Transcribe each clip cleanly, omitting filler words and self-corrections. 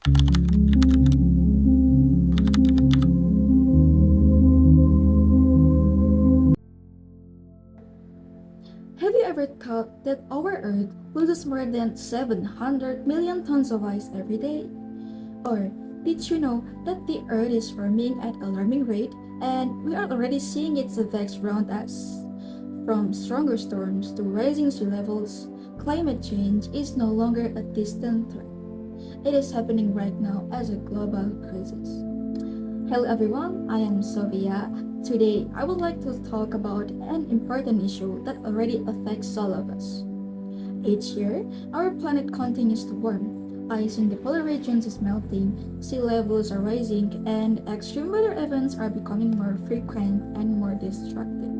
Have you ever thought that our Earth loses more than 700 million tons of ice every day? Or did you know that the Earth is warming at alarming rate and we are already seeing its effects around us? From stronger storms to rising sea levels, climate change is no longer a distant threat. It is happening right now as a global crisis. Hello everyone, I am Sofia. Today, I would like to talk about an important issue that already affects all of us. Each year, our planet continues to warm. Ice in the polar regions is melting, sea levels are rising, and extreme weather events are becoming more frequent and more destructive.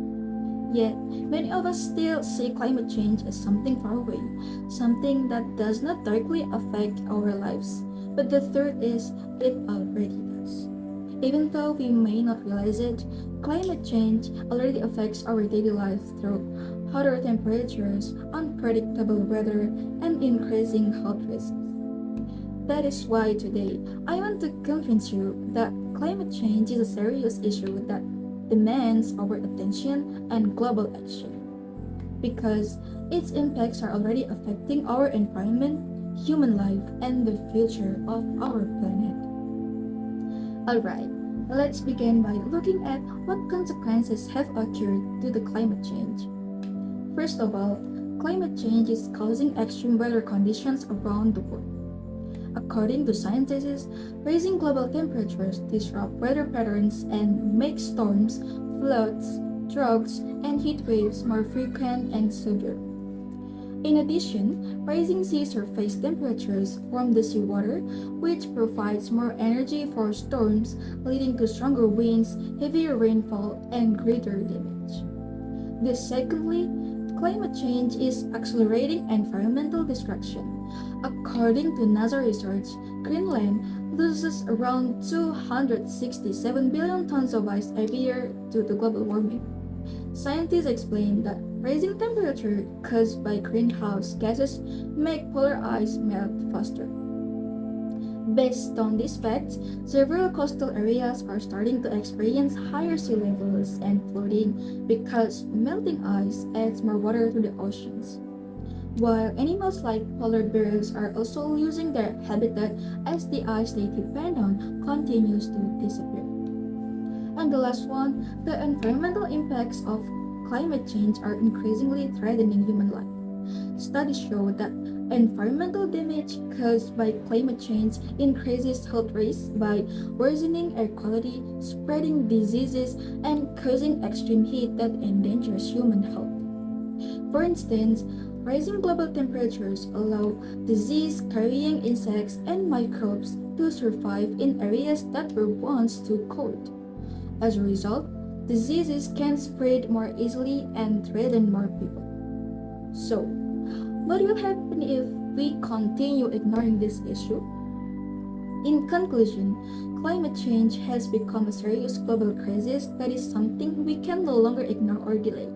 Yet, many of us still see climate change as something far away, something that does not directly affect our lives. But the truth is, it already does. Even though we may not realize it, climate change already affects our daily life through hotter temperatures, unpredictable weather, and increasing health risks. That is why today I want to convince you that climate change is a serious issue that demands our attention and global action. Because its impacts are already affecting our environment, human life, and the future of our planet. Alright, let's begin by looking at what consequences have occurred due to climate change. First of all, climate change is causing extreme weather conditions around the world. According to scientists, rising global temperatures disrupt weather patterns and make storms, floods, droughts, and heat waves more frequent and severe. In addition, rising sea surface temperatures warm the seawater, which provides more energy for storms, leading to stronger winds, heavier rainfall, and greater damage. Secondly, climate change is accelerating environmental destruction. According to NASA research, Greenland loses around 267 billion tons of ice every year due to global warming. Scientists explain that rising temperature caused by greenhouse gases make polar ice melt faster. Based on these facts, several coastal areas are starting to experience higher sea levels and flooding because melting ice adds more water to the oceans. While animals like polar bears are also losing their habitat as the ice they depend on continues to disappear. And the last one, the environmental impacts of climate change are increasingly threatening human life. Studies show that environmental damage caused by climate change increases health risks by worsening air quality, spreading diseases, and causing extreme heat that endangers human health. For instance, rising global temperatures allow disease-carrying insects and microbes to survive in areas that were once too cold. As a result, diseases can spread more easily and threaten more people. So, what will happen if we continue ignoring this issue? In conclusion, climate change has become a serious global crisis that is something we can no longer ignore or delay.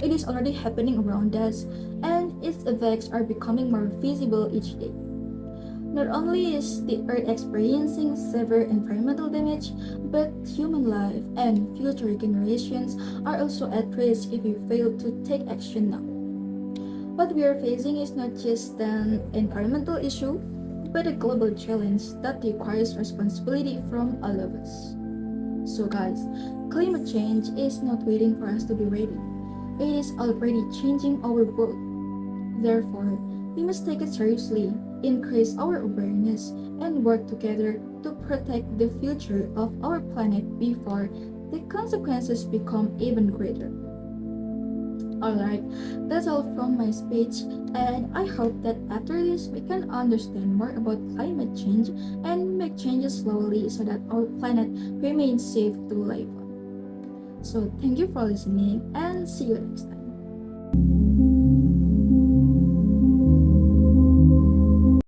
It is already happening around us, and its effects are becoming more visible each day. Not only is the Earth experiencing severe environmental damage, but human life and future generations are also at risk if we fail to take action now. What we are facing is not just an environmental issue, but a global challenge that requires responsibility from all of us. So guys, climate change is not waiting for us to be ready. It is already changing our world. Therefore, we must take it seriously, increase our awareness, and work together to protect the future of our planet before the consequences become even greater. Alright, that's all from my speech, and I hope that after this we can understand more about climate change and make changes slowly so that our planet remains safe to live on. So, thank you for listening and see you next time.